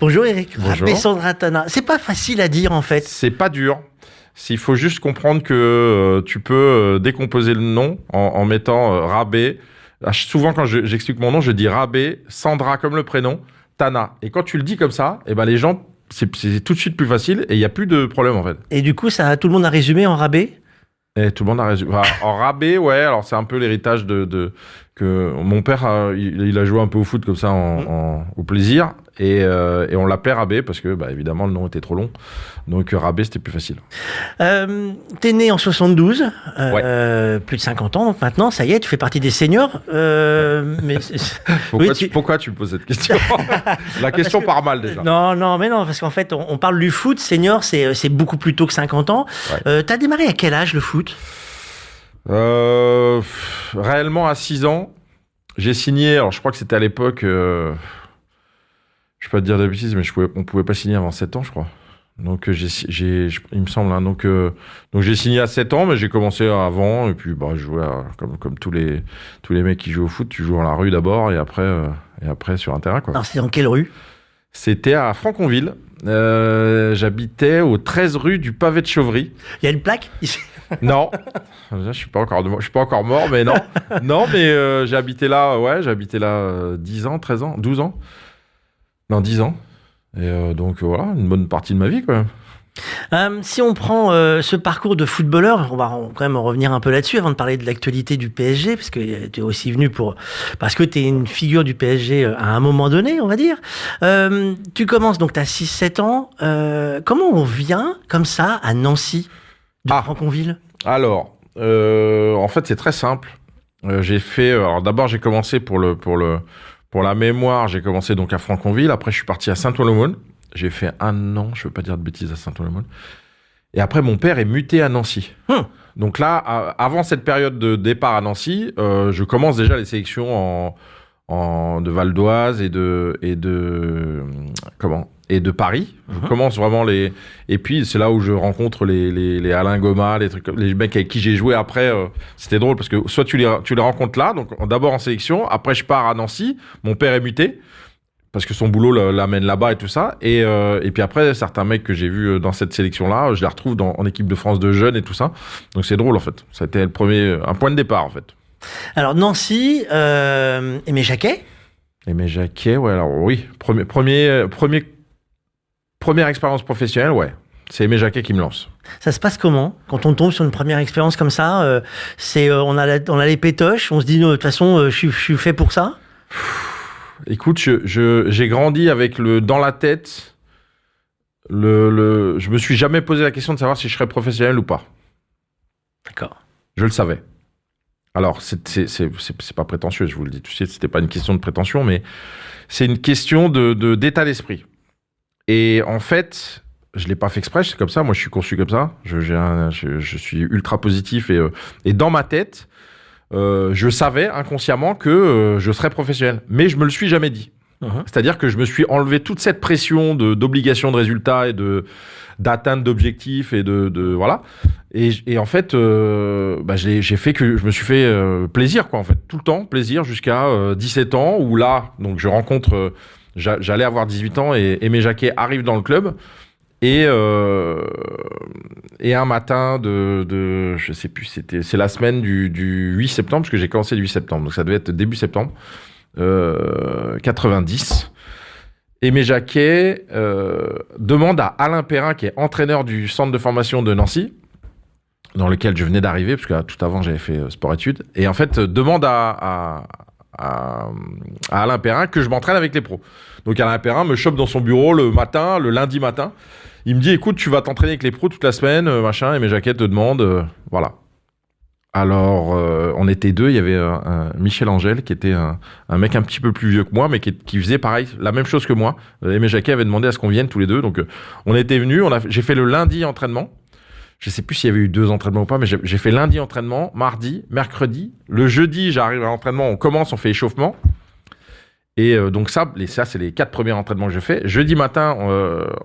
Bonjour Eric. Bonjour. Rabé Sandratana. C'est pas facile à dire en fait. C'est pas dur. Il faut juste comprendre que tu peux décomposer le nom en mettant Rabé. Souvent, quand j'explique mon nom, je dis Rabé, Sandra comme le prénom, Tana. Et quand tu le dis comme ça, eh ben les gens, c'est tout de suite plus facile et il n'y a plus de problème en fait. Et du coup, tout le monde a résumé en Rabé. Et tout le monde a résumé. Enfin, en Rabé, ouais, alors c'est un peu l'héritage que mon père, il a joué un peu au foot comme ça au plaisir. Et on l'appelait Rabé parce que, évidemment, le nom était trop long. Donc, Rabé, c'était plus facile. T'es né en 72, plus de 50 ans. Donc maintenant, ça y est, tu fais partie des seniors. Mais Pourquoi tu me poses cette question? La question part mal, déjà. Non, mais non, parce qu'en fait, on parle du foot. Senior, c'est beaucoup plus tôt que 50 ans. Ouais. T'as démarré à quel âge, le foot? Réellement, à 6 ans, j'ai signé. Alors, je crois que c'était à l'époque... je ne vais pas te dire de bêtises, mais on pouvait pas signer avant 7 ans, je crois. Donc, il me semble. Hein, donc, j'ai signé à 7 ans, mais j'ai commencé avant. Et puis, je jouais comme tous les mecs qui jouent au foot. Tu joues dans la rue d'abord et après sur un terrain, quoi. Alors, c'est dans quelle rue? C'était à Franconville. J'habitais au 13 rue du Pavé de Chauvry. Il y a une plaque ici? Non, je suis pas encore mort, mais non. Non, mais j'ai habité là 10 ans, 13 ans, 12 ans. Non, 10 ans. Et donc, voilà, une bonne partie de ma vie, quand même. Si on prend ce parcours de footballeur, on va quand même revenir un peu là-dessus avant de parler de l'actualité du PSG, parce que tu es aussi venu parce que tu es une figure du PSG à un moment donné, on va dire. Tu commences, donc tu as 6-7 ans. Comment on vient, comme ça, à Nancy, de Franconville? Alors, en fait, c'est très simple. Alors d'abord, j'ai commencé pour la mémoire, j'ai commencé donc à Franconville. Après, je suis parti à Saint-Ouen-l'Aumône. J'ai fait 1 an, je ne veux pas dire de bêtises, à Saint-Ouen-l'Aumône. Et après, mon père est muté à Nancy. Donc là, avant cette période de départ à Nancy, je commence déjà les sélections de Val d'Oise et de Paris. Je commence vraiment et puis c'est là où je rencontre les Alain Goma, les mecs avec qui j'ai joué après. C'était drôle parce que soit tu les rencontres là, donc d'abord en sélection, après je pars à Nancy, mon père est muté parce que son boulot l'amène là-bas et tout ça, et puis après certains mecs que j'ai vus dans cette sélection là, je les retrouve en équipe de France de jeunes et tout ça. Donc c'est drôle en fait. Ça a été un point de départ en fait. Alors Nancy, Aimé Jacquet. Aimé Jacquet, ouais, alors oui, première expérience professionnelle, ouais. C'est Aimé Jacquet qui me lance. Ça se passe comment quand on tombe sur une première expérience comme ça? On a les pétoches, on se dit de toute façon je suis fait pour ça. Écoute, j'ai grandi avec dans la tête. Je me suis jamais posé la question de savoir si je serais professionnel ou pas. D'accord. Je le savais. Alors c'est pas prétentieux, je vous le dis. Tu sais, c'était pas une question de prétention, mais c'est une question d'état d'esprit. Et en fait, je l'ai pas fait exprès, c'est comme ça. Moi, je suis conçu comme ça. Je suis ultra positif et dans ma tête, je savais inconsciemment que je serais professionnel. Mais je me le suis jamais dit. C'est-à-dire que je me suis enlevé toute cette pression d'obligation de résultats et d'atteinte d'objectifs et voilà. Et en fait, j'ai fait que je me suis fait plaisir, quoi, en fait. Tout le temps, plaisir jusqu'à 17 ans où là, donc je rencontre... J'allais avoir 18 ans et Aimé Jacquet arrive dans le club et un matin je sais plus, c'est la semaine du 8 septembre parce que j'ai commencé le 8 septembre, donc ça devait être début septembre 90. Aimé Jacquet demande à Alain Perrin, qui est entraîneur du centre de formation de Nancy, dans lequel je venais d'arriver, parce que tout avant j'avais fait sport-études, et en fait demande à Alain Perrin que je m'entraîne avec les pros. Donc Alain Perrin me chope dans son bureau le lundi matin. Il me dit, écoute, tu vas t'entraîner avec les pros toute la semaine, machin, et Aimé Jacquet te demande, voilà. Alors, on était deux, il y avait Michel Angel, qui était un mec un petit peu plus vieux que moi, mais qui faisait pareil, la même chose que moi. Aimé Jacquet avait demandé à ce qu'on vienne tous les deux, donc on était venus, j'ai fait le lundi entraînement. Je sais plus s'il y avait eu 2 entraînements ou pas, mais j'ai fait lundi entraînement, mardi, mercredi. Le jeudi, j'arrive à l'entraînement, on fait échauffement. Et donc ça, c'est les 4 premiers entraînements que je fais. Jeudi matin,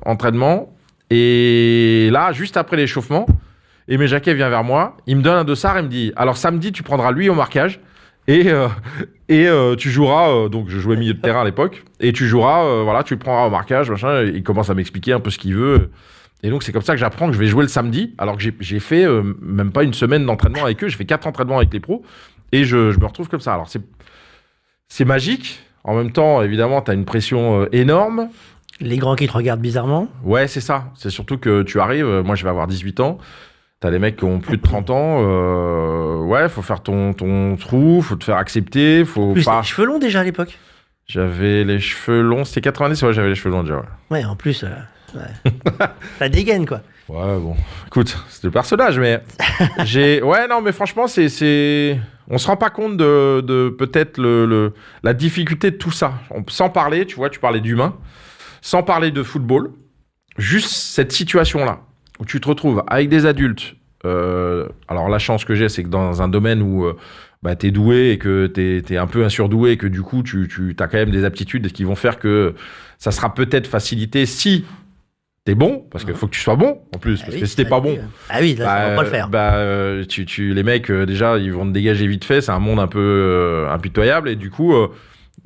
entraînement. Et là, juste après l'échauffement, Aimé Jacquet vient vers moi, il me donne un dossard et me dit « Alors samedi, tu prendras lui au marquage Tu joueras, donc je jouais milieu de terrain à l'époque, et tu joueras, voilà, tu le prendras au marquage, machin, il commence à m'expliquer un peu ce qu'il veut. Et donc c'est comme ça que j'apprends que je vais jouer le samedi, alors que j'ai fait même pas une semaine d'entraînement avec eux, j'ai fait 4 entraînements avec les pros, et je me retrouve comme ça. Alors c'est magique, en même temps, évidemment, t'as une pression énorme. Les grands qui te regardent bizarrement. Ouais, c'est ça. C'est surtout que tu arrives, moi je vais avoir 18 ans, t'as des mecs qui ont plus de 30 ans, ouais, faut faire ton trou, faut te faire accepter, faut Plus, pas... les cheveux longs déjà à l'époque. J'avais les cheveux longs, c'était 90, ouais, j'avais les cheveux longs déjà, ouais. Ouais, en plus, ouais. Ça dégaine, quoi. Ouais, bon, écoute, c'est le personnage, mais ouais, non, mais franchement, on se rend pas compte de peut-être la difficulté de tout ça. Sans parler, tu vois, tu parlais d'humain, sans parler de football, juste cette situation-là, où tu te retrouves avec des adultes. Alors, la chance que j'ai, c'est que dans un domaine où t'es doué et que t'es un peu un surdoué et que du coup, tu as quand même des aptitudes qui vont faire que ça sera peut-être facilité si t'es bon, parce qu'il faut que tu sois bon en plus, parce que si t'es pas bon, ah oui, là, ça va pas le faire. Les mecs déjà ils vont te dégager vite fait, c'est un monde un peu impitoyable et du coup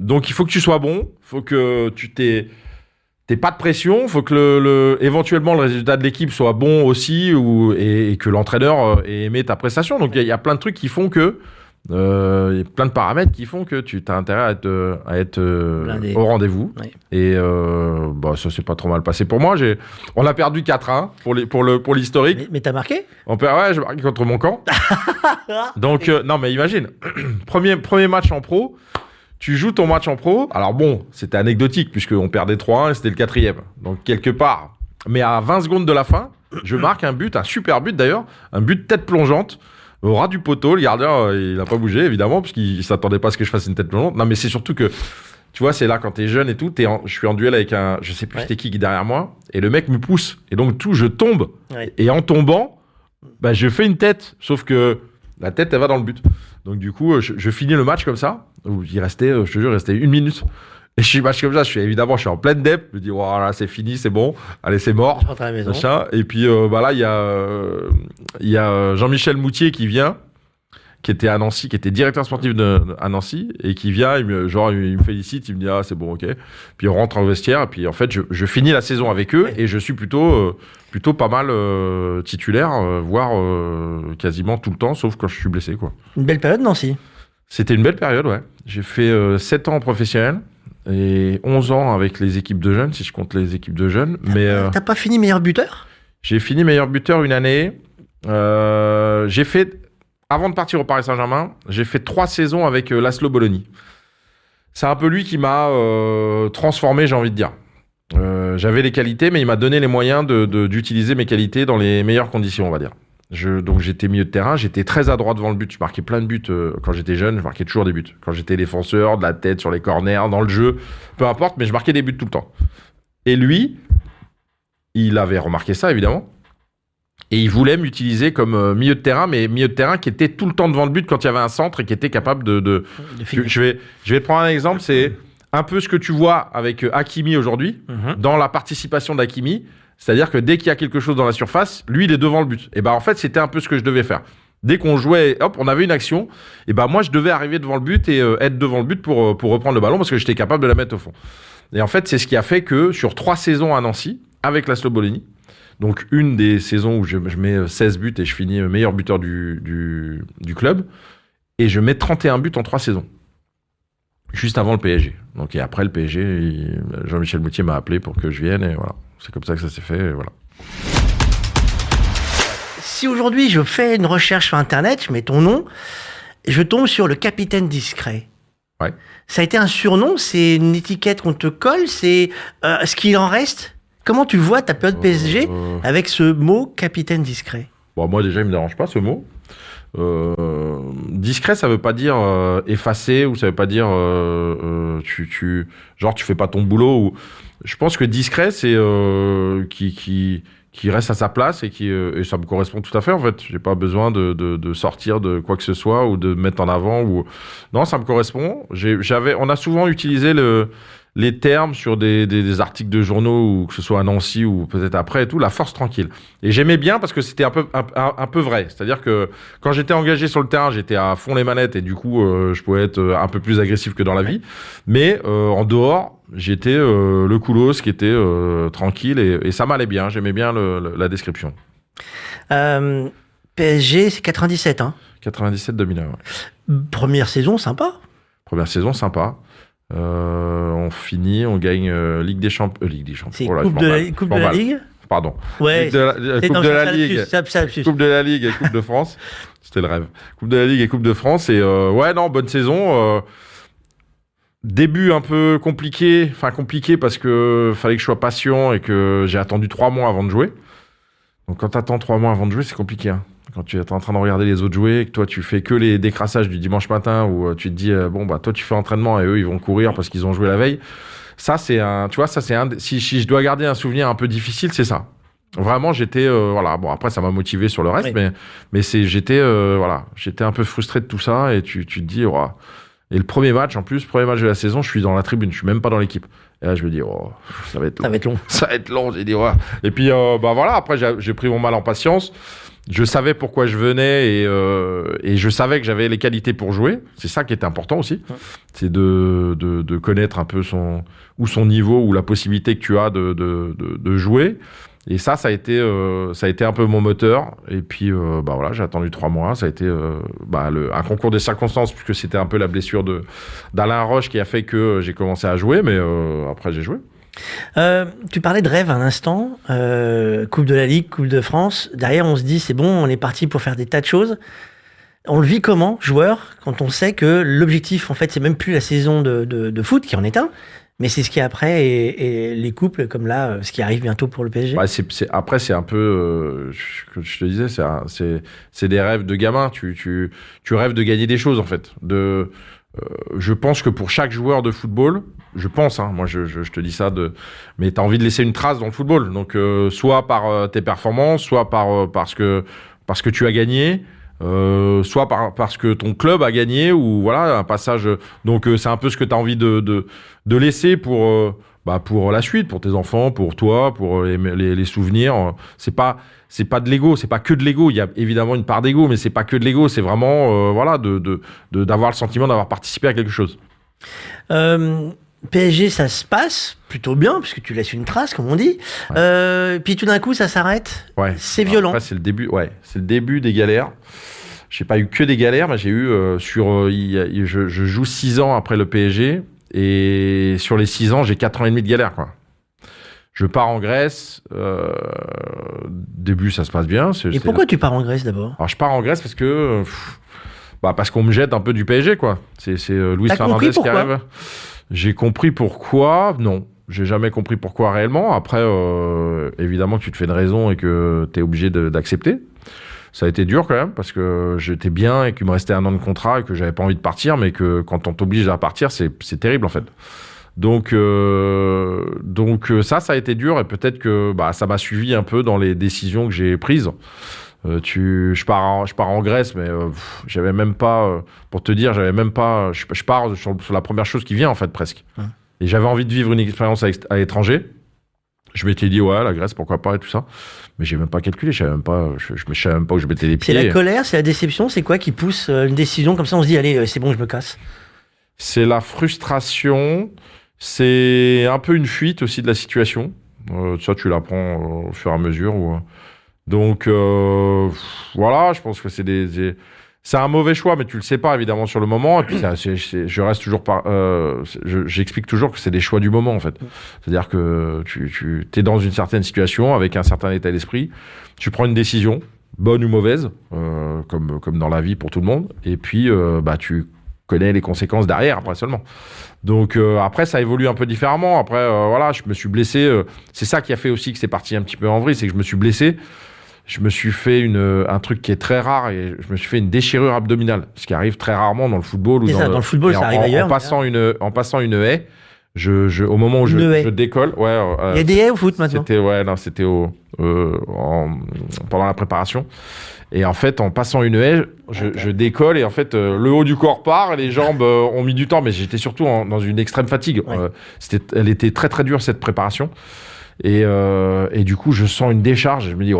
donc il faut que tu sois bon, faut que t'aies pas de pression, faut que éventuellement le résultat de l'équipe soit bon aussi et que l'entraîneur ait aimé ta prestation. Donc il y a plein de trucs qui font que il y a plein de paramètres qui font que tu as intérêt à être au rendez-vous. Oui. Et ça s'est pas trop mal passé pour moi. On a perdu 4-1 pour l'historique. Mais t'as marqué ? Ouais, j'ai marqué contre mon camp. Donc, non, mais imagine, premier match en pro, tu joues ton match en pro. Alors bon, c'était anecdotique puisqu'on perdait 3-1 et c'était le 4e. Donc quelque part. Mais à 20 secondes de la fin, je marque un but, un super but d'ailleurs, un but tête plongeante. Au ras du poteau, le gardien, il n'a pas bougé, évidemment, parce qu'il ne s'attendait pas à ce que je fasse une tête plongeante. Non, mais c'est surtout que, tu vois, c'est là, quand t'es jeune et tout, je suis en duel avec je sais plus c'était qui derrière moi, et le mec me pousse. Et donc, je tombe. Ouais. Et en tombant, je fais une tête. Sauf que la tête, elle va dans le but. Donc, du coup, je finis le match comme ça, où il restait, je te jure, il restait 1 minute. Et je suis match comme ça, je suis en pleine dep. Je me dis, voilà, c'est fini, c'est bon. Allez, c'est mort. Je rentre à la maison. Machin. Et puis là, il y a Jean-Michel Moutier qui vient, qui était à Nancy, qui était directeur sportif à Nancy, et qui vient, il me félicite, il me dit, ah, c'est bon, ok. Puis on rentre au vestiaire, et puis en fait, je finis la saison avec eux, et je suis plutôt pas mal titulaire, voire quasiment tout le temps, sauf quand je suis blessé, quoi. Une belle période, Nancy. C'était une belle période, ouais. J'ai fait 7 ans en professionnel. Et 11 ans avec les équipes de jeunes, si je compte les équipes de jeunes. T'as pas fini meilleur buteur ? J'ai fini meilleur buteur une année. J'ai fait, avant de partir au Paris Saint-Germain, j'ai fait 3 saisons avec Laszlo Bologna. C'est un peu lui qui m'a transformé, j'ai envie de dire. J'avais les qualités, mais il m'a donné les moyens d'utiliser mes qualités dans les meilleures conditions, on va dire. Donc j'étais milieu de terrain, j'étais très à droite devant le but. Je marquais plein de buts quand j'étais jeune, je marquais toujours des buts. Quand j'étais défenseur, de la tête sur les corners, dans le jeu, peu importe, mais je marquais des buts tout le temps. Et lui, il avait remarqué ça évidemment, et il voulait m'utiliser comme milieu de terrain, mais milieu de terrain qui était tout le temps devant le but quand il y avait un centre et qui était capable de je vais te prendre un exemple, c'est un peu ce que tu vois avec Hakimi aujourd'hui, dans la participation d'Hakimi. C'est-à-dire que dès qu'il y a quelque chose dans la surface, lui, il est devant le but. Et en fait, c'était un peu ce que je devais faire. Dès qu'on jouait, hop, on avait une action, et moi, je devais arriver devant le but et être devant le but pour reprendre le ballon parce que j'étais capable de la mettre au fond. Et en fait, c'est ce qui a fait que sur 3 saisons à Nancy, avec Laszlo Bologna, donc une des saisons où je mets 16 buts et je finis meilleur buteur du club, et je mets 31 buts en 3 saisons. Juste avant le PSG. Donc, et après le PSG, Jean-Michel Moutier m'a appelé pour que je vienne, et voilà. C'est comme ça que ça s'est fait, et voilà. Si aujourd'hui je fais une recherche sur Internet, je mets ton nom, je tombe sur le capitaine discret. Ouais. Ça a été un surnom, c'est une étiquette qu'on te colle, c'est ce qu'il en reste. Comment tu vois ta période PSG avec ce mot capitaine discret ? Bon, moi déjà, il me dérange pas ce mot. Discret, ça veut pas dire effacé, ou ça veut pas dire tu fais pas ton boulot, ou je pense que discret, c'est qui reste à sa place et et ça me correspond tout à fait en fait. J'ai pas besoin de sortir de quoi que ce soit ou de me mettre en avant, ou non, ça me correspond. On a souvent utilisé les termes sur des articles de journaux, ou que ce soit à Nancy ou peut-être après et tout, la force tranquille. Et j'aimais bien parce que c'était un peu vrai. C'est-à-dire que quand j'étais engagé sur le terrain, j'étais à fond les manettes et du coup, je pouvais être un peu plus agressif que dans la vie. Mais en dehors, j'étais le coolos qui était tranquille et ça m'allait bien. J'aimais bien la description. PSG, c'est 97, hein. 97-2001, ouais. Première saison, sympa. Première saison, sympa. On finit, on gagne Ligue des Champions. C'est Oh là, Coupe de la Ligue. Pardon. Ouais, Coupe de la Ligue. Coupe de la Ligue et Coupe de France. C'était le rêve. Coupe de la Ligue et Coupe de France. Et ouais, non, bonne saison. Début un peu compliqué. Enfin, compliqué parce que fallait que je sois patient et que j'ai attendu 3 mois avant de jouer. Donc, quand t'attends 3 mois avant de jouer, c'est compliqué, hein. Quand tu es en train de regarder les autres jouer, et que toi tu fais que les décrassages du dimanche matin où tu te dis bon bah toi tu fais entraînement et eux ils vont courir parce qu'ils ont joué la veille. Ça c'est un, tu vois, ça c'est un. Si je dois garder un souvenir un peu difficile, c'est ça. Vraiment j'étais voilà, bon après ça m'a motivé sur le reste, oui. mais j'étais voilà, j'étais un peu frustré de tout ça et tu te dis oh. Et le premier match de la saison, je suis dans la tribune, je suis même pas dans l'équipe. Et là, je me dis, oh, ça va être long. Ça va être long, j'ai dit, ouais. Et puis, bah voilà, après, j'ai pris mon mal en patience. Je savais pourquoi je venais et je savais que j'avais les qualités pour jouer. C'est ça qui était important aussi. Ouais. C'est de connaître un peu son niveau ou la possibilité que tu as de jouer. Et ça a été un peu mon moteur. Et puis, bah voilà, j'ai attendu 3 mois. Ça a été un concours des circonstances, puisque c'était un peu la blessure d'Alain Roche qui a fait que j'ai commencé à jouer. Mais après, j'ai joué. Tu parlais de rêve un instant. Coupe de la Ligue, Coupe de France. Derrière, on se dit, c'est bon, on est parti pour faire des tas de choses. On le vit comment, joueur, quand on sait que l'objectif, en fait, c'est même plus la saison de foot qui en est un, mais c'est ce qui est après et les couples comme là, ce qui arrive bientôt pour le PSG. Ouais, après, c'est un peu, comme je te disais, c'est des rêves de gamin. Tu rêves de gagner des choses, en fait. Je pense que pour chaque joueur de football, je pense, hein, moi je te dis ça, mais tu as envie de laisser une trace dans le football. Donc, soit par tes performances, soit parce que tu as gagné. Soit parce que ton club a gagné ou voilà un passage. Donc c'est un peu ce que tu as envie de laisser pour la suite, pour tes enfants, pour toi, pour les souvenirs. C'est pas de l'ego, c'est pas que de l'ego. Il y a évidemment une part d'ego, mais c'est pas que de l'ego. C'est vraiment voilà d'avoir le sentiment d'avoir participé à quelque chose. PSG, ça se passe plutôt bien, puisque tu laisses une trace, comme on dit. Ouais. Puis tout d'un coup, ça s'arrête. Ouais. C'est violent. Après, c'est le début. Ouais, c'est le début des galères. J'ai pas eu que des galères, mais j'ai eu je joue 6 ans après le PSG et sur les 6 ans, j'ai 4 ans et demi de galères, quoi. Je pars en Grèce. Début, ça se passe bien. Pourquoi tu pars en Grèce d'abord ? Alors, je pars en Grèce parce que parce qu'on me jette un peu du PSG, quoi. C'est Luis Fernandez qui arrive. J'ai compris pourquoi. Non, j'ai jamais compris pourquoi réellement. Après, évidemment que tu te fais une raison et que tu es obligé d'accepter. Ça a été dur quand même parce que j'étais bien et qu'il me restait 1 an de contrat et que j'avais pas envie de partir, mais que quand on t'oblige à partir, c'est terrible en fait. Donc ça a été dur et peut-être que ça m'a suivi un peu dans les décisions que j'ai prises. Je pars en Grèce, mais j'avais même pas, pour te dire, je pars sur la première chose qui vient en fait presque. Ouais. Et j'avais envie de vivre une expérience à l'étranger. Je m'étais dit ouais, la Grèce pourquoi pas et tout ça, mais j'ai même pas calculé, je savais même pas où je mettais les pieds. C'est la colère, c'est la déception, c'est quoi qui pousse une décision comme ça, on se dit allez c'est bon, je me casse. C'est la frustration, c'est un peu une fuite aussi de la situation. Ça tu l'apprends au fur et à mesure. Donc voilà, je pense que c'est un mauvais choix, mais tu le sais pas évidemment sur le moment. Et puis je reste toujours j'explique toujours que c'est des choix du moment en fait. C'est-à-dire que tu es dans une certaine situation avec un certain état d'esprit, tu prends une décision, bonne ou mauvaise, comme dans la vie pour tout le monde. Et puis tu connais les conséquences derrière après seulement. Donc après ça évolue un peu différemment. Après voilà, je me suis blessé. C'est ça qui a fait aussi que c'est parti un petit peu en vrille, c'est que je me suis blessé. Je me suis fait un truc qui est très rare et je me suis fait une déchirure abdominale, ce qui arrive très rarement dans le football. Dans le football, ça arrive ailleurs. En passant une haie, au moment où Neuilly. je décolle, Il y a des haies au foot maintenant. C'était pendant la préparation. Et en fait, en passant une haie, je décolle et en fait, le haut du corps part, les jambes ont mis du temps, mais j'étais surtout dans une extrême fatigue. Ouais. Elle était très très dure cette préparation. Et du coup, je sens une décharge. Je me dis,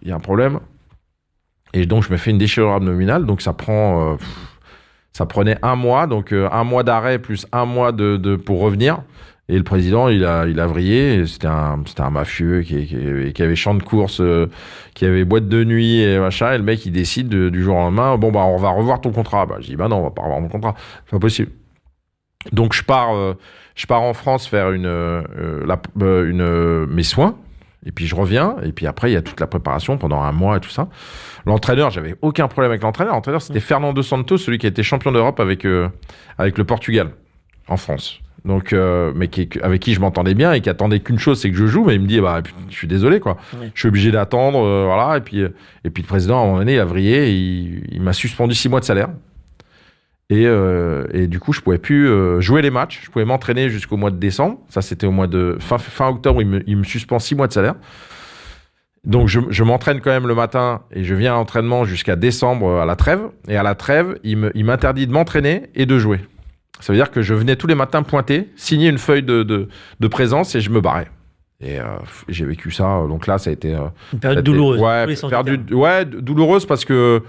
il y a un problème. Et donc, je me fais une déchirure abdominale. Donc, ça prenait 1 mois. Donc, 1 mois d'arrêt plus 1 mois pour revenir. Et le président, il a vrillé. Et c'était un mafieux qui avait champ de course, qui avait boîte de nuit et machin. Et le mec, il décide du jour au lendemain, on va revoir ton contrat. Je dis, non, on va pas revoir mon contrat. C'est pas possible. Donc, je pars en France faire mes soins. Et puis, je reviens. Et puis après, il y a toute la préparation pendant 1 mois et tout ça. L'entraîneur, j'avais aucun problème avec l'entraîneur. L'entraîneur, c'était Fernando Santos, celui qui a été champion d'Europe avec le Portugal en France. Donc, mais avec qui je m'entendais bien et qui attendait qu'une chose, c'est que je joue. Mais il me dit, je suis désolé, quoi. Ouais. Je suis obligé d'attendre, voilà. Et puis le président, à un moment donné, il a vrillé et il m'a suspendu 6 mois de salaire. Et du coup, je pouvais plus jouer les matchs. Je pouvais m'entraîner jusqu'au mois de décembre. Ça, c'était au mois de fin octobre. Il me suspend 6 mois de salaire. Donc, je m'entraîne quand même le matin et je viens à l'entraînement jusqu'à décembre à la trêve. Et à la trêve, il m'interdit de m'entraîner et de jouer. Ça veut dire que je venais tous les matins pointer, signer une feuille de présence et je me barrais. Et j'ai vécu ça. Donc là, ça a été une période douloureuse. Douloureuse parce que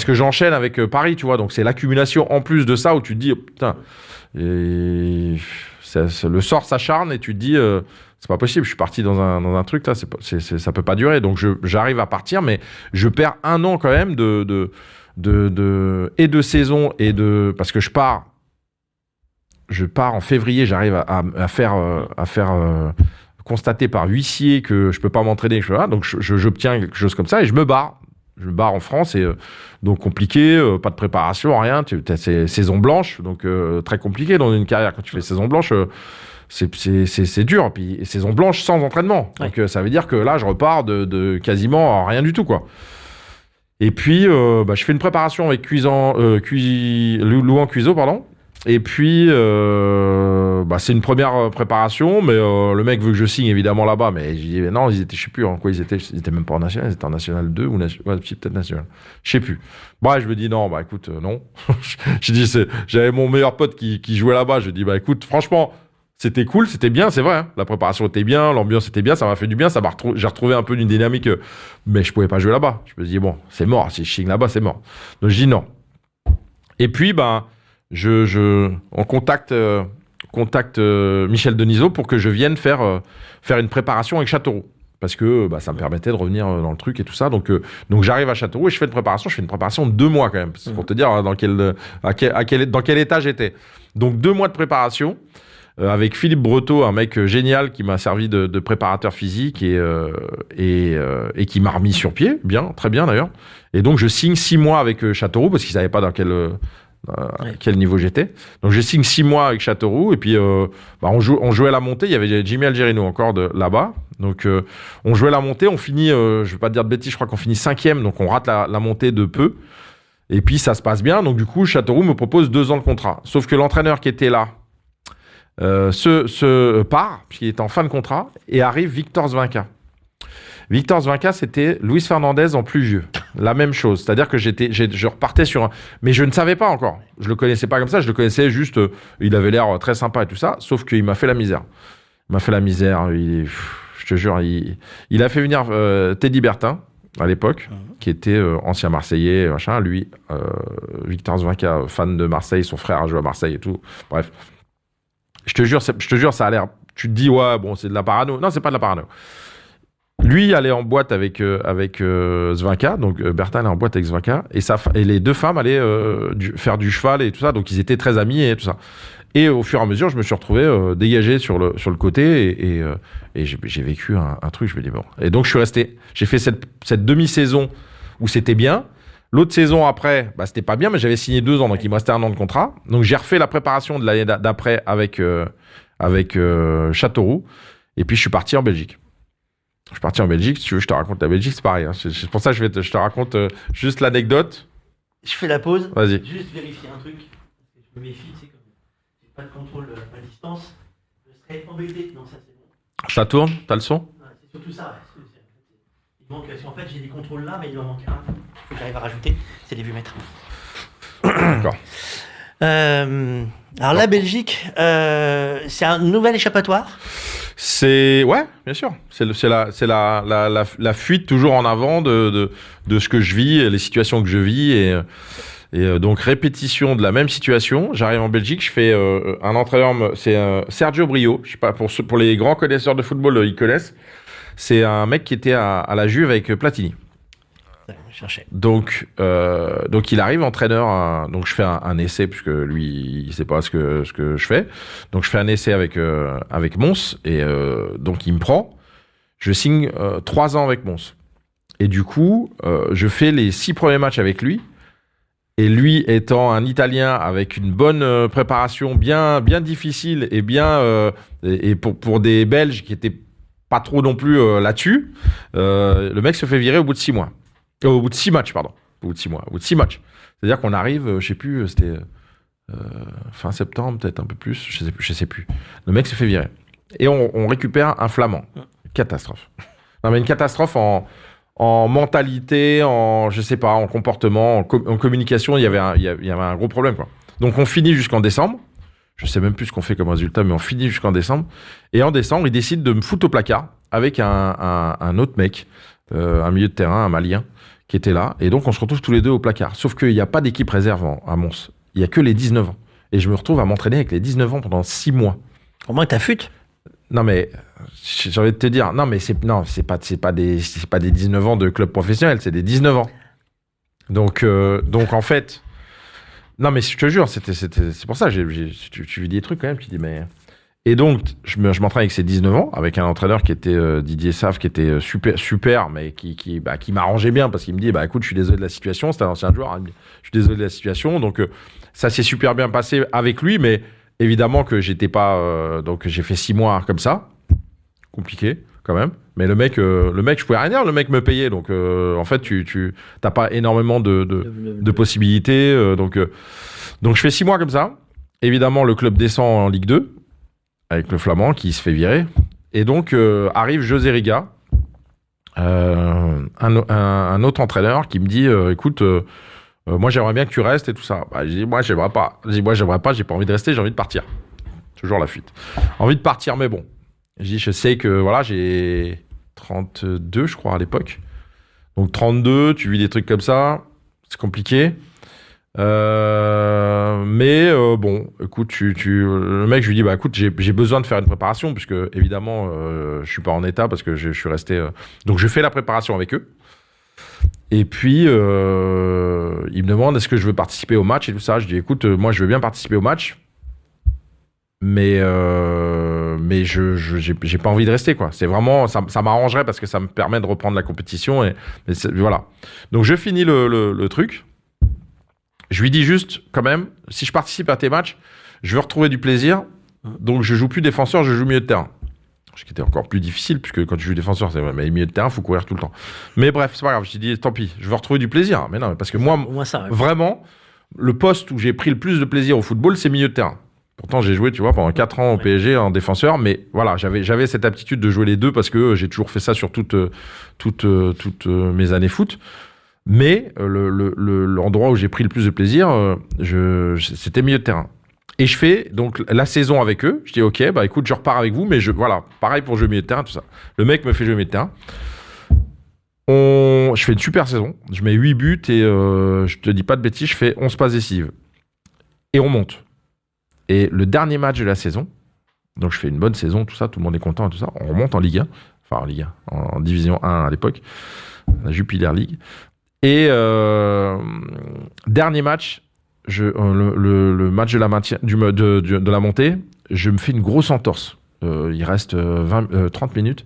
j'enchaîne avec Paris, tu vois. Donc c'est l'accumulation en plus de ça où tu te dis putain, le sort s'acharne et tu te dis c'est pas possible. Je suis parti dans un truc là, ça peut pas durer. Donc j'arrive à partir, mais je perds 1 an quand même de saison parce que je pars en février, j'arrive à faire constater par huissier que je peux pas m'entraîner, donc j'obtiens quelque chose comme ça et je me barre en France et donc compliqué, pas de préparation, rien, c'est saison blanche, donc très compliqué dans une carrière quand tu fais saison blanche, c'est dur, puis saison blanche sans entraînement, donc ça veut dire que là je repars de quasiment rien du tout, quoi. Et puis je fais une préparation avec Louan Cuiseau, pardon. Et puis, c'est une première préparation, mais le mec veut que je signe évidemment là-bas. Mais j'ai dit, non, je sais plus en quoi ils étaient même pas en national, ils étaient en national 2 ou peut-être national. Je sais plus. Bref, je me dis, non, écoute, non. J'avais mon meilleur pote qui jouait là-bas. Je dis, écoute, franchement, c'était cool, c'était bien, c'est vrai. Hein. La préparation était bien, l'ambiance était bien, ça m'a fait du bien, j'ai retrouvé un peu d'une dynamique, mais je pouvais pas jouer là-bas. Je me dis, bon, c'est mort, si je signe là-bas, c'est mort. Donc je dis non. Et puis, on contacte Michel Denisot pour que je vienne faire une préparation avec Châteauroux. Parce que ça me permettait de revenir dans le truc et tout ça. Donc j'arrive à Châteauroux et je fais une préparation de 2 mois quand même. C'est pour te dire dans quel état j'étais. Donc 2 mois de préparation avec Philippe Breteau, un mec génial qui m'a servi de préparateur physique et qui m'a remis sur pied, bien, très bien d'ailleurs. Et donc je signe 6 mois avec Châteauroux parce qu'ils ne savaient pas dans quel niveau j'étais. Donc je signe 6 mois avec Châteauroux et puis on jouait la montée. Il y avait Jimmy Algerino encore là-bas. Donc on jouait la montée, on finit, je vais pas te dire de bêtises, je crois qu'on finit 5e, donc on rate la montée de peu. Et puis ça se passe bien. Donc du coup Châteauroux me propose 2 ans de contrat. Sauf que l'entraîneur qui était là se part, puisqu'il est en fin de contrat, et arrive Victor Zvinka. Victor Zvinka, c'était Luis Fernandez en plus vieux. La même chose. C'est-à-dire que je repartais sur un... Mais je ne savais pas encore. Je le connaissais pas comme ça. Je le connaissais juste... il avait l'air très sympa et tout ça. Sauf qu'il m'a fait la misère. Je te jure, il a fait venir Teddy Bertin, à l'époque, qui était ancien Marseillais, machin. Lui, Victor Zvinka, fan de Marseille. Son frère a joué à Marseille et tout. Bref. Je te jure, ça a l'air... Tu te dis, ouais, bon, c'est de la parano. Non, c'est pas de la parano. Lui allait en boîte avec Zvinka, donc Bertin allait en boîte avec Zvinka, et les 2 femmes allaient faire du cheval et tout ça, donc ils étaient très amis et tout ça. Et au fur et à mesure, je me suis retrouvé dégagé sur le côté et j'ai vécu un truc, je me dis bon. Et donc je suis resté, j'ai fait cette demi-saison où c'était bien. L'autre saison après, c'était pas bien, mais j'avais signé 2 ans, donc il me restait 1 an de contrat. Donc j'ai refait la préparation de l'année d'après avec Châteauroux, et puis je suis parti en Belgique. Je suis parti en Belgique, si tu veux, je te raconte la Belgique, c'est pareil. Hein. C'est pour ça que je te raconte juste l'anecdote. Je fais la pause. Vas-y. Juste vérifier un truc. Je me méfie, tu sais, comme j'ai pas de contrôle à distance. Je serait embêté. Non, ça c'est bon. Ça tourne? T'as le son? Ouais, c'est surtout ça. Ouais. Il manque, parce qu'en fait, j'ai des contrôles là, mais il en manque un. Il faut que j'arrive à rajouter. C'est des vumètres. D'accord. Alors la Belgique, c'est un nouvel échappatoire. Ouais, bien sûr. C'est la fuite toujours en avant de ce que je vis, les situations que je vis et donc répétition de la même situation. J'arrive en Belgique, je fais un entraîneur, c'est Sergio Brio. Je sais pas pour les grands connaisseurs de football, ils connaissent. C'est un mec qui était à la Juve avec Platini. Donc il arrive entraîneur. Donc je fais un essai puisque lui il sait pas ce que je fais. Donc je fais un essai avec Mons et donc il me prend. Je signe 3 ans avec Mons. Et du coup je fais les 6 premiers matchs avec lui. Et lui étant un Italien avec une bonne préparation bien difficile et bien et pour des Belges qui étaient pas trop non plus là-dessus, le mec se fait virer au bout de 6 mois. Au bout de 6 matchs, pardon. Au bout de 6 mois. Au bout de 6 matchs. C'est-à-dire qu'on arrive, je sais plus, c'était fin septembre, peut-être un peu plus, je sais plus. Le mec se fait virer. Et on récupère un Flamand. Catastrophe. Non, mais une catastrophe en mentalité, je sais pas, en comportement, en communication, il y avait un gros problème, quoi. Donc on finit jusqu'en décembre. Je sais même plus ce qu'on fait comme résultat, mais on finit jusqu'en décembre. Et en décembre, il décide de me foutre au placard avec un autre mec, un milieu de terrain, un Malien, qui était là. Et donc, on se retrouve tous les deux au placard. Sauf qu'il n'y a pas d'équipe réserve à Mons. Il n'y a que les 19 ans. Et je me retrouve à m'entraîner avec les 19 ans pendant 6 mois. Au moins, t'as fut. Non, mais j'ai envie de te dire, non, mais c'est pas des 19 ans de club professionnel, c'est des 19 ans. Donc en fait, non, mais je te jure, c'est pour ça, tu vis des trucs quand même, tu dis, mais. Et donc, je m'entraîne avec ces 19 ans, avec un entraîneur qui était Didier Saf, qui était super, mais qui m'arrangeait bien, parce qu'il me dit, écoute, je suis désolé de la situation, c'était un ancien joueur, hein, je suis désolé de la situation, donc ça s'est super bien passé avec lui, mais évidemment que j'étais pas, donc j'ai fait 6 mois comme ça, compliqué quand même, mais le mec, je pouvais rien dire, le mec me payait, donc en fait, tu t'as pas énormément de possibilités, donc je fais 6 mois comme ça. Évidemment, le club descend en Ligue 2. Avec le Flamand qui se fait virer. Et donc, arrive José Riga, un autre entraîneur qui me dit écoute, moi j'aimerais bien que tu restes et tout ça. Je dis moi j'aimerais pas, j'ai pas envie de rester, j'ai envie de partir. Toujours la fuite. Envie de partir, mais bon. Je dis je sais que voilà, j'ai 32, je crois, à l'époque. Donc 32, tu vis des trucs comme ça, c'est compliqué. Mais bon, écoute, le mec, je lui dis, écoute, j'ai besoin de faire une préparation, puisque évidemment, je suis pas en état parce que je suis resté. Donc, je fais la préparation avec eux. Et puis, il me demande est-ce que je veux participer au match et tout ça. Je dis, écoute, moi, je veux bien participer au match, mais j'ai pas envie de rester, quoi. C'est vraiment, ça m'arrangerait parce que ça me permet de reprendre la compétition mais voilà. Donc, je finis le truc. Je lui dis juste, quand même, si je participe à tes matchs, je veux retrouver du plaisir. Donc, je joue plus défenseur, je joue milieu de terrain. Ce qui était encore plus difficile, puisque quand tu joues défenseur, c'est mais milieu de terrain, il faut courir tout le temps. Mais bref, c'est pas grave. Je lui dis, tant pis, je veux retrouver du plaisir. Mais non, parce que moi vraiment, le poste où j'ai pris le plus de plaisir au football, c'est milieu de terrain. Pourtant, j'ai joué, tu vois, pendant 4 ans au PSG en défenseur. Mais voilà, j'avais cette aptitude de jouer les deux parce que j'ai toujours fait ça sur toutes mes années foot. Mais l'endroit où j'ai pris le plus de plaisir, c'était milieu de terrain. Et je fais donc la saison avec eux. Je dis ok, écoute, je repars avec vous, mais voilà, pareil pour jouer milieu de terrain, tout ça. Le mec me fait jouer milieu de terrain. Je fais une super saison. Je mets 8 buts et je te dis pas de bêtises, je fais 11 passes décisives. Et on monte. Et le dernier match de la saison, donc je fais une bonne saison, tout ça, tout le monde est content et tout ça. On remonte en Ligue 1, enfin en Ligue 1, en Division 1 à l'époque, la Jupiler League. Et dernier match, le match de la maintien, de la montée, je me fais une grosse entorse. Il reste 30 minutes.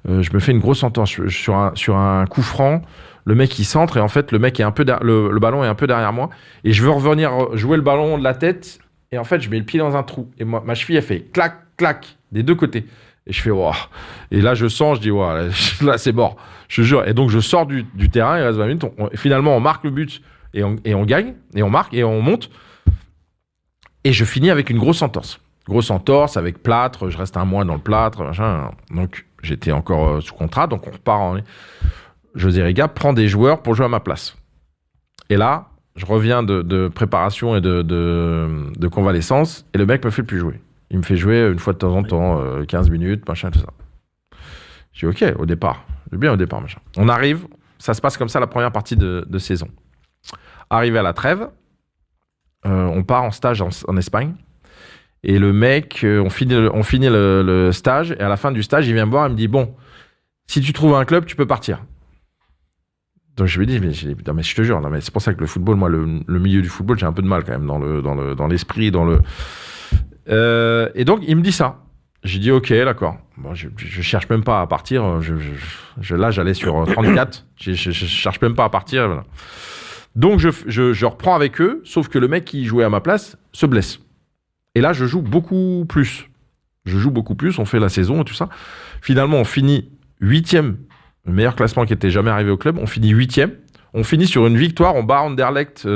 Je me fais une grosse entorse sur un coup franc. Le mec il centre et en fait le mec est un peu le ballon est un peu derrière moi et je veux revenir jouer le ballon de la tête et en fait je mets le pied dans un trou et ma cheville elle fait clac clac des deux côtés. Et je fais, wow. Et là, je sens, je dis, wow, là, c'est mort. Je te jure. Et donc, je sors du terrain, il reste 20 minutes. Finalement, on marque le but et on gagne. Et on marque et on monte. Et je finis avec une grosse entorse. Grosse entorse avec plâtre, je reste un mois dans le plâtre, machin. Donc, j'étais encore sous contrat, donc on repart. José Riga prend des joueurs pour jouer à ma place. Et là, je reviens de préparation et de convalescence, et le mec me fait plus jouer. Il me fait jouer une fois de temps en temps, 15 minutes, machin, tout ça. Je dis ok, au départ. C'est bien au départ, machin. On arrive, ça se passe comme ça la première partie de saison. Arrivé à la trêve, on part en stage en Espagne. Et le mec, on finit le stage, et à la fin du stage, il vient me voir, il me dit bon, si tu trouves un club, tu peux partir. Donc je lui dis mais je te jure, non, mais c'est pour ça que le football, moi, le milieu du football, j'ai un peu de mal quand même dans l'esprit, et donc il me dit ça. J'ai dit ok, d'accord. Bon, je cherche même pas à partir. Là, j'allais sur 34. Je cherche même pas à partir. Voilà. Donc je reprends avec eux, sauf que le mec qui jouait à ma place se blesse. Et là, je joue beaucoup plus. On fait la saison et tout ça. Finalement, on finit 8e. Le meilleur classement qui était jamais arrivé au club. On finit 8e. On finit sur une victoire. On bat Anderlecht,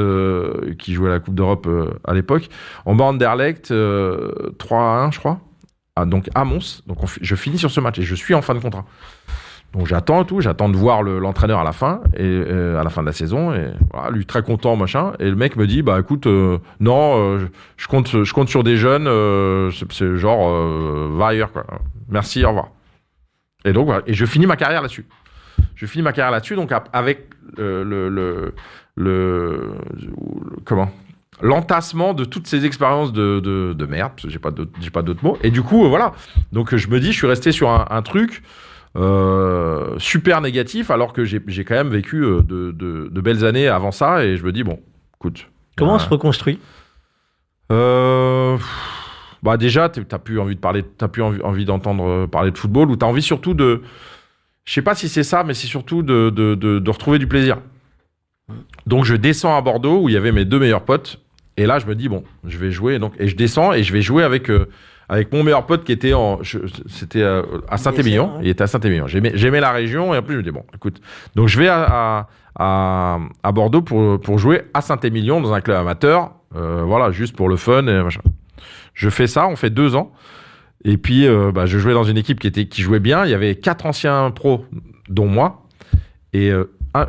qui jouait à la Coupe d'Europe à l'époque. On bat Anderlecht 3-1, je crois. Donc à Mons. Donc je finis sur ce match et je suis en fin de contrat. Donc j'attends de voir l'entraîneur à la fin à la fin de la saison, et voilà, lui très content, machin, et le mec me dit bah écoute, non, je compte sur des jeunes, c'est genre va ailleurs quoi. Merci, au revoir. Et donc voilà, et je finis ma carrière là-dessus. Donc avec l'entassement de toutes ces expériences de merde, parce que j'ai pas d'autres mots. Et du coup, voilà. Donc je me dis, je suis resté sur un truc super négatif, alors que j'ai quand même vécu de belles années avant ça. Et je me dis, bon, écoute. Comment on se reconstruit ? Bah déjà, t'as plus envie d'entendre parler de football, ou t'as envie surtout de... Je sais pas si c'est ça, mais c'est surtout de retrouver du plaisir. Donc je descends à Bordeaux, où il y avait mes deux meilleurs potes. Et là, je me dis, bon, je vais jouer. Et je descends et je vais jouer avec mon meilleur pote qui était c'était à Saint-Émilion. Il était à Saint-Émilion. J'aimais la région, et en plus, je me dis, bon, écoute. Donc je vais à Bordeaux pour jouer à Saint-Émilion dans un club amateur. Voilà, juste pour le fun et machin. Je fais ça, on fait 2 ans. Et puis, je jouais dans une équipe qui jouait bien. Il y avait 4 anciens pros, dont moi, et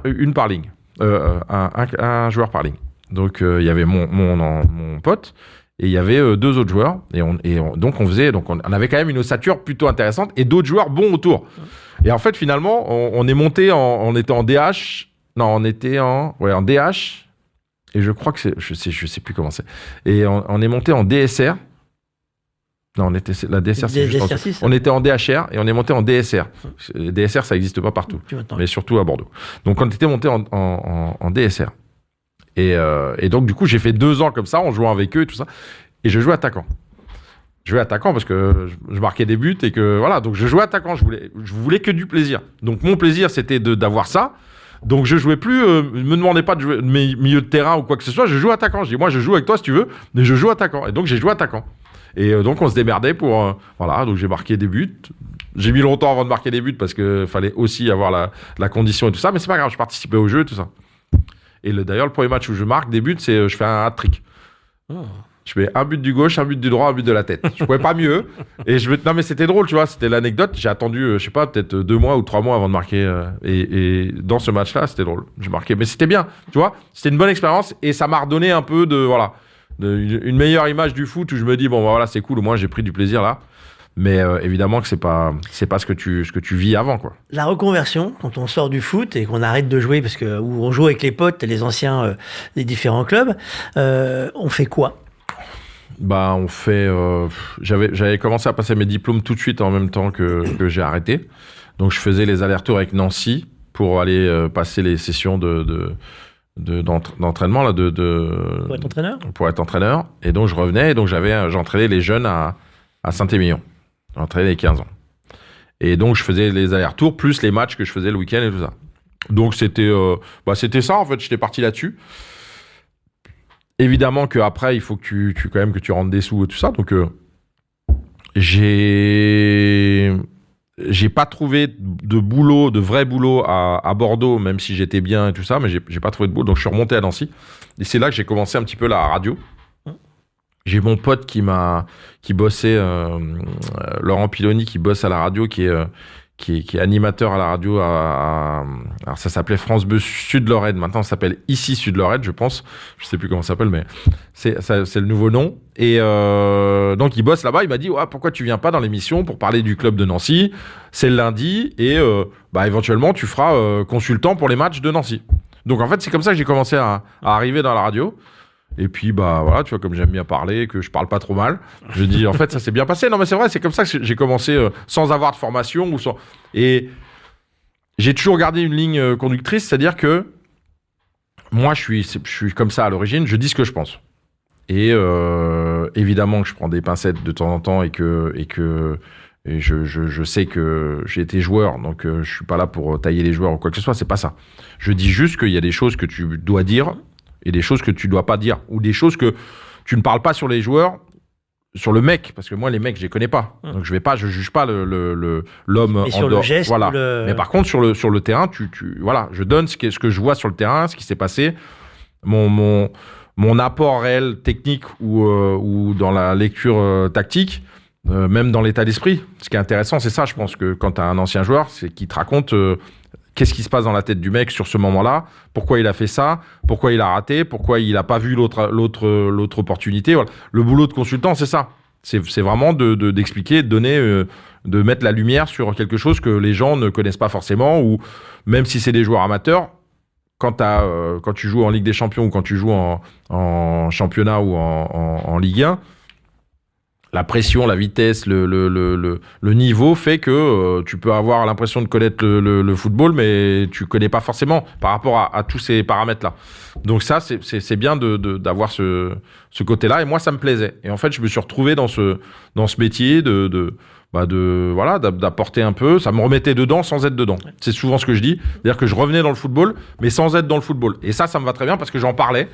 une par ligne. Un joueur par ligne. Donc il y avait mon pote, et il y avait 2 autres joueurs, donc on avait quand même une ossature plutôt intéressante, et d'autres joueurs bons autour. Et en fait finalement on est monté on était en DH, non on était en DH, et je crois que je sais plus comment c'est, et on est monté en DSR. Non, la DSR, c'est juste on était en DHR et on est monté en DSR. DSR, ça n'existe pas partout, mais surtout à Bordeaux. Donc, on était monté en DSR. Et donc, du coup, j'ai fait 2 ans comme ça, en jouant avec eux et tout ça. Et je jouais attaquant. Je jouais attaquant parce que je marquais des buts, et que voilà. Donc, je jouais attaquant. Je voulais que du plaisir. Donc, mon plaisir, c'était d'avoir ça. Donc, je jouais plus. Me demandez pas de jouer milieu de terrain ou quoi que ce soit. Je joue attaquant. Je dis, moi, je joue avec toi si tu veux, mais je joue attaquant. Et donc, j'ai joué attaquant. Et donc, on se démerdait pour... voilà, donc j'ai marqué des buts. J'ai mis longtemps avant de marquer des buts parce qu'il fallait aussi avoir la condition et tout ça. Mais c'est pas grave, je participais au jeu et tout ça. Et d'ailleurs, le premier match où je marque des buts, c'est je fais un hat-trick. Oh. Je fais un but du gauche, un but du droit, un but de la tête. Je pouvais pas mieux. Et non, mais c'était drôle, tu vois. C'était l'anecdote. J'ai attendu, je sais pas, peut-être 2 mois ou 3 mois avant de marquer. Et dans ce match-là, c'était drôle. J'ai marqué. Mais c'était bien, tu vois. C'était une bonne expérience. Et ça m'a redonné un peu une meilleure image du foot, où je me dis bon voilà, c'est cool, au moins j'ai pris du plaisir là, mais évidemment que c'est pas ce que tu vis avant quoi. La reconversion, quand on sort du foot et qu'on arrête de jouer parce que où on joue avec les potes, les anciens des différents clubs, on fait quoi? Bah on fait j'avais commencé à passer mes diplômes tout de suite en même temps que j'ai arrêté, donc je faisais les allers-retours avec Nancy pour aller passer les sessions d'entraînement là, pour être entraîneur. Et donc je revenais, et donc j'entraînais les jeunes à Saint-Émilion. J'entraînais les 15 ans. Et donc je faisais les allers-retours plus les matchs que je faisais le week-end et tout ça. Donc c'était ça en fait, j'étais parti là-dessus. Évidemment qu'après il faut que tu rentres des sous et tout ça. Donc j'ai pas trouvé de vrai boulot à Bordeaux, même si j'étais bien et tout ça, mais j'ai pas trouvé de boulot. Donc je suis remonté à Nancy. Et c'est là que j'ai commencé un petit peu la radio. J'ai mon pote qui bossait, Laurent Piloni, qui bosse à la radio, qui est animateur à la radio alors ça s'appelait France Bleu Sud-Lorraine. Maintenant, ça s'appelle Ici Sud-Lorraine, je pense. Je sais plus comment ça s'appelle, mais c'est le nouveau nom. Et donc, il bosse là-bas. Il m'a dit, ouais, pourquoi tu viens pas dans l'émission pour parler du club de Nancy? C'est le lundi et éventuellement, tu feras consultant pour les matchs de Nancy. Donc, en fait, c'est comme ça que j'ai commencé à arriver dans la radio. Et puis, voilà, tu vois, comme j'aime bien parler, que je parle pas trop mal, je dis, en fait, ça s'est bien passé. Non, mais c'est vrai, c'est comme ça que j'ai commencé sans avoir de formation ou sans. Et j'ai toujours gardé une ligne conductrice, c'est-à-dire que moi, je suis comme ça à l'origine, je dis ce que je pense. Et évidemment que je prends des pincettes de temps en temps et je sais que j'ai été joueur, donc je suis pas là pour tailler les joueurs ou quoi que ce soit, c'est pas ça. Je dis juste qu'il y a des choses que tu dois dire et des choses que tu dois pas dire, ou des choses que tu ne parles pas sur les joueurs, sur le mec, parce que moi les mecs je les connais pas, donc je juge pas l'homme en sur dehors. Le geste, voilà. Mais par contre sur le terrain, voilà, je donne ce que je vois sur le terrain, ce qui s'est passé, mon apport réel technique ou dans la lecture tactique, même dans l'état d'esprit. Ce qui est intéressant, c'est ça, je pense que quand tu as un ancien joueur, c'est qu'il te raconte qu'est-ce qui se passe dans la tête du mec sur ce moment-là, pourquoi il a fait ça, pourquoi il a raté, pourquoi il n'a pas vu l'autre opportunité. Voilà. Le boulot de consultant, c'est ça. C'est vraiment d'expliquer, de donner, de mettre la lumière sur quelque chose que les gens ne connaissent pas forcément, ou même si c'est des joueurs amateurs, quand tu joues en Ligue des Champions ou quand tu joues en championnat ou en Ligue 1, la pression, la vitesse, le niveau fait que tu peux avoir l'impression de connaître le football, mais tu connais pas forcément par rapport à tous ces paramètres-là. Donc ça, c'est bien d'avoir ce côté-là. Et moi, ça me plaisait. Et en fait, je me suis retrouvé dans ce métier d'apporter un peu. Ça me remettait dedans sans être dedans. C'est souvent ce que je dis. C'est-à-dire que je revenais dans le football, mais sans être dans le football. Et ça me va très bien parce que j'en parlais.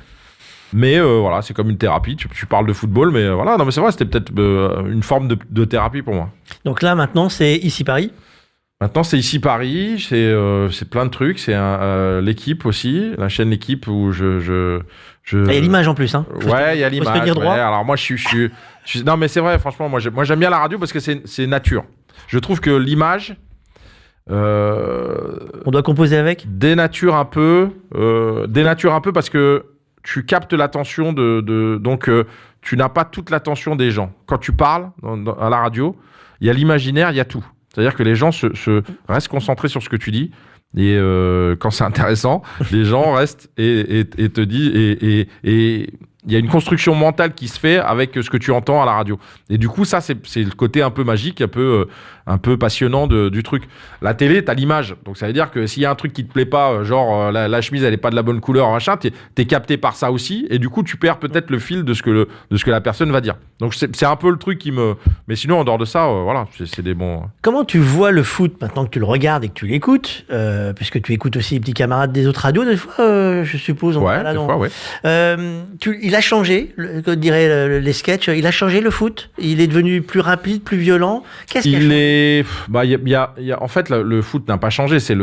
Mais voilà, c'est comme une thérapie. Tu parles de football, mais voilà. Non, mais c'est vrai, c'était peut-être une forme de thérapie pour moi. Donc là, maintenant, c'est Ici Paris. Maintenant, c'est Ici Paris. C'est plein de trucs. C'est l'équipe aussi, la chaîne L'équipe où je... Il y a l'image en plus, hein. Ouais, il y a l'image. Faut se tenir droit. Ouais. Alors moi, non, mais c'est vrai. Franchement, moi, j'aime bien la radio parce que c'est nature. Je trouve que l'image. On doit composer avec. Dénature un peu parce que tu captes l'attention donc tu n'as pas toute l'attention des gens. Quand tu parles à la radio, il y a l'imaginaire, il y a tout. C'est-à-dire que les gens se restent concentrés sur ce que tu dis. Et quand c'est intéressant, les gens restent et te disent et il y a une construction mentale qui se fait avec ce que tu entends à la radio. Et du coup, ça, c'est le côté un peu magique, un peu passionnant du truc. La télé, t'as l'image. Donc, ça veut dire que s'il y a un truc qui te plaît pas, genre la chemise, elle est pas de la bonne couleur, machin, t'es capté par ça aussi. Et du coup, tu perds peut-être le fil de ce que la personne va dire. Donc, c'est un peu le truc qui me... Mais sinon, en dehors de ça, voilà, c'est des bons... Comment tu vois le foot maintenant que tu le regardes et que tu l'écoutes, puisque tu écoutes aussi les petits camarades des autres radios, des fois, je suppose. Ouais, des fois, ouais. Il a changé, que diraient les sketchs, il a changé le foot. Il est devenu plus rapide, plus violent. Qu'est-ce qu'il a changé ? En fait, le foot n'a pas changé. Comment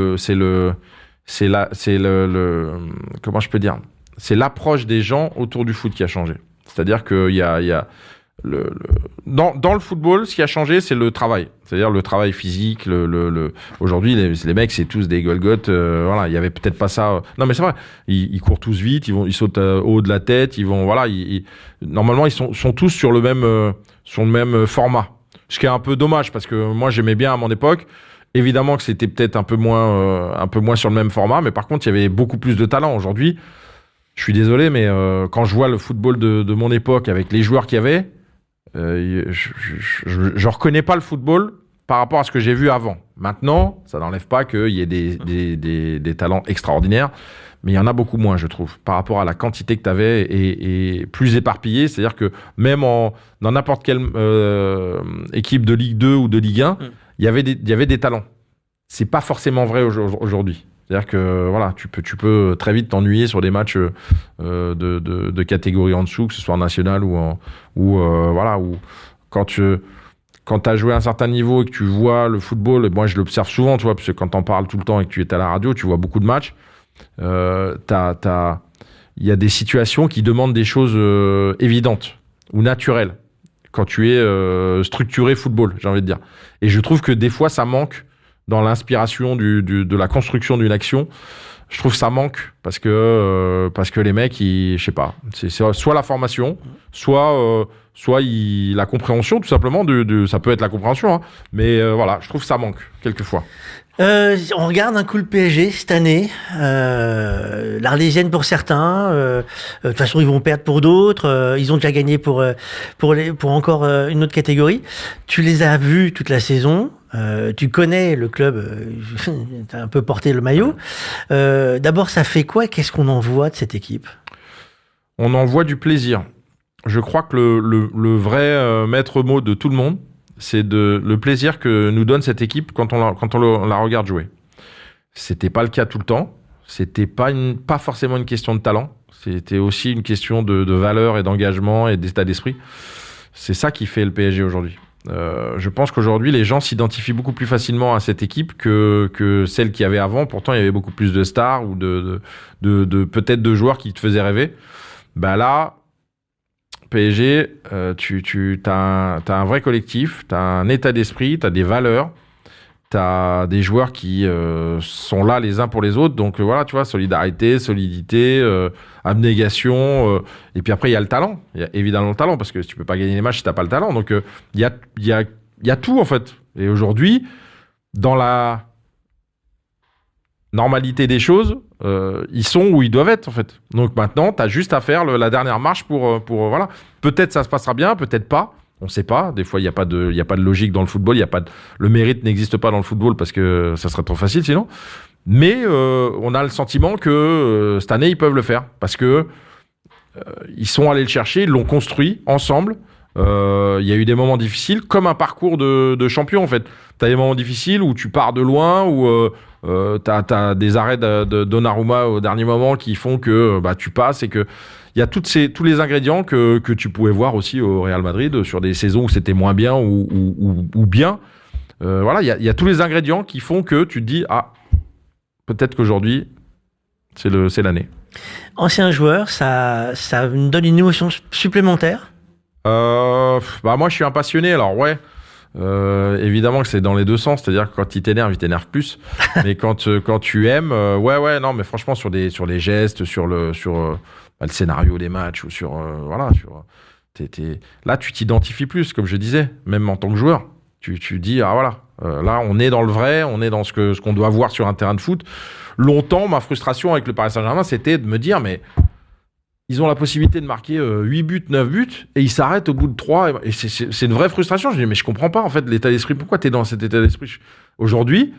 je peux dire ? C'est l'approche des gens autour du foot qui a changé. C'est-à-dire qu'il y a dans le football, ce qui a changé, c'est le travail. C'est-à-dire le travail physique. Aujourd'hui, les mecs, c'est tous des Golgoth. Voilà, il y avait peut-être pas ça. Non, mais c'est vrai. Ils courent tous vite. Ils sautent au haut de la tête. Ils vont. Voilà. Normalement, ils sont tous sur le même format. Ce qui est un peu dommage parce que moi, j'aimais bien à mon époque. Évidemment que c'était peut-être un peu moins sur le même format, mais par contre, il y avait beaucoup plus de talent. Aujourd'hui, je suis désolé, mais quand je vois le football de mon époque avec les joueurs qu'il y avait, je reconnais pas le football par rapport à ce que j'ai vu avant. Maintenant, ça n'enlève pas qu'il y ait des talents extraordinaires, mais il y en a beaucoup moins, je trouve, par rapport à la quantité que tu avais et plus éparpillé. C'est-à-dire que même dans n'importe quelle équipe de Ligue 2 ou de Ligue 1, il y avait des talents. C'est pas forcément vrai aujourd'hui. C'est-à-dire que voilà, tu peux très vite t'ennuyer sur des matchs de catégorie en dessous, que ce soit en national ou quand tu as joué à un certain niveau et que tu vois le football, et moi je l'observe souvent, tu vois, parce que quand t'en parles tout le temps et que tu es à la radio, tu vois beaucoup de matchs. Il y a des situations qui demandent des choses évidentes. ou naturel quand tu es structuré football, j'ai envie de dire. Et je trouve que des fois, ça manque dans l'inspiration de la construction d'une action. Je trouve que ça manque parce que les mecs, je sais pas, c'est soit la formation, soit la compréhension, tout simplement. Ça peut être la compréhension, hein, mais voilà, je trouve que ça manque quelquefois. On regarde un coup le PSG cette année, l'Arlésienne pour certains, de toute façon ils vont perdre pour d'autres, ils ont déjà gagné pour encore une autre catégorie. Tu les as vus toute la saison, tu connais le club, t'as un peu porté le maillot. D'abord ça fait quoi? Qu'est-ce qu'on en voit de cette équipe? On en voit du plaisir. Je crois que le vrai maître mot de tout le monde, c'est le plaisir que nous donne cette équipe quand on la regarde jouer. C'était pas le cas tout le temps. C'était pas forcément une question de talent. C'était aussi une question de valeur et d'engagement et d'état d'esprit. C'est ça qui fait le PSG aujourd'hui. Je pense qu'aujourd'hui, les gens s'identifient beaucoup plus facilement à cette équipe que celle qu'il y avait avant. Pourtant, il y avait beaucoup plus de stars ou peut-être de joueurs qui te faisaient rêver. Bah là, PSG, tu as un vrai collectif, tu as un état d'esprit, tu as des valeurs, tu as des joueurs qui sont là les uns pour les autres. Donc voilà, tu vois, solidarité, solidité, abnégation. Et puis après, il y a le talent. Il y a évidemment le talent, parce que tu peux pas gagner les matchs si tu n'as pas le talent. Donc il y a tout, en fait. Et aujourd'hui, dans la normalité des choses, ils sont où ils doivent être, en fait. Donc maintenant, tu as juste à faire la dernière marche pour voilà. Peut-être ça se passera bien, peut-être pas. On ne sait pas. Des fois, il n'y a pas de logique dans le football. Le mérite n'existe pas dans le football parce que ça serait trop facile sinon. Mais on a le sentiment que cette année, ils peuvent le faire parce que ils sont allés le chercher, ils l'ont construit ensemble. Il y a eu des moments difficiles, comme un parcours de champion, en fait. Tu as des moments difficiles où tu pars de loin, où t'as des arrêts de Donnarumma au dernier moment qui font que tu passes et que il y a tous les ingrédients que tu pouvais voir aussi au Real Madrid sur des saisons où c'était moins bien ou bien. Voilà, il y a tous les ingrédients qui font que tu te dis peut-être qu'aujourd'hui c'est l'année. Ancien joueur, ça me donne une émotion supplémentaire. Moi je suis un passionné, alors ouais. Évidemment que c'est dans les deux sens, c'est-à-dire que quand il t'énerve plus. Mais quand tu aimes, non, mais franchement sur les gestes, sur le scénario des matchs ou là tu t'identifies plus, comme je disais, même en tant que joueur. Tu dis là on est dans le vrai, on est dans ce qu'on doit voir sur un terrain de foot. Longtemps, ma frustration avec le Paris Saint-Germain, c'était de me dire mais ils ont la possibilité de marquer 8 buts, 9 buts, et ils s'arrêtent au bout de 3. Et c'est une vraie frustration. Je dis, mais je comprends pas, en fait, l'état d'esprit. Pourquoi tu es dans cet état d'esprit? Aujourd'hui,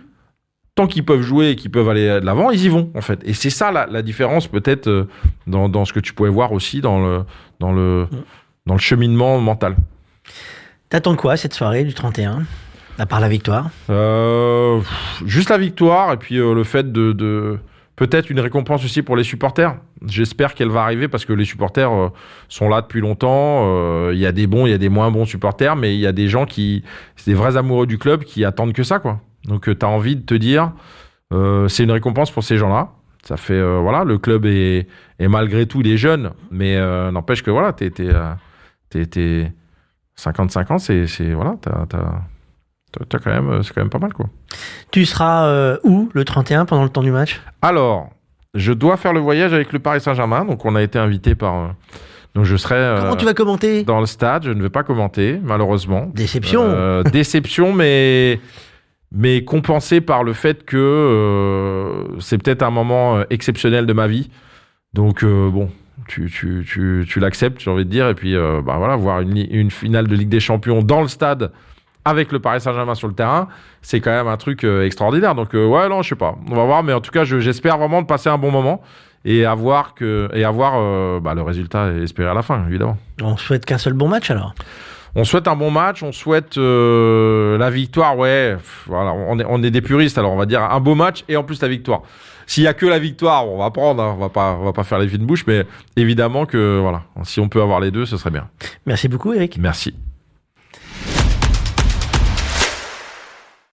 tant qu'ils peuvent jouer et qu'ils peuvent aller de l'avant, ils y vont, en fait. Et c'est ça, la différence, peut-être, dans ce que tu pouvais voir aussi dans le cheminement mental. T'attends quoi, cette soirée du 31, à part la victoire? Juste la victoire, et puis le fait de peut-être une récompense aussi pour les supporters. J'espère qu'elle va arriver parce que les supporters sont là depuis longtemps. Il y a des bons, il y a des moins bons supporters, mais il y a des gens c'est des vrais amoureux du club qui attendent que ça, quoi. Donc tu as envie de te dire, c'est une récompense pour ces gens-là. Ça fait, le club est malgré tout des jeunes, mais n'empêche que voilà, t'es 55 ans, c'est voilà, c'est quand même pas mal, quoi. Tu seras où le 31 pendant le temps du match? Alors, je dois faire le voyage avec le Paris Saint-Germain, donc on a été invité par. Donc je serai. Comment tu vas commenter? Dans le stade, je ne vais pas commenter, malheureusement. Déception. Déception, mais compensé par le fait que c'est peut-être un moment exceptionnel de ma vie. Donc tu l'acceptes, j'ai envie de dire, et puis voir une finale de Ligue des Champions dans le stade avec le Paris Saint-Germain sur le terrain, c'est quand même un truc extraordinaire. Donc je sais pas, on va voir, mais en tout cas j'espère vraiment de passer un bon moment et avoir le résultat espéré à la fin, évidemment. On souhaite qu'un seul bon match alors. On souhaite un bon match, on souhaite la victoire, ouais. Voilà, on est des puristes, alors on va dire un beau match et en plus la victoire. S'il y a que la victoire, on va prendre, hein, on va pas faire les fines bouches, mais évidemment que voilà, si on peut avoir les deux, ce serait bien. Merci beaucoup, Eric. Merci.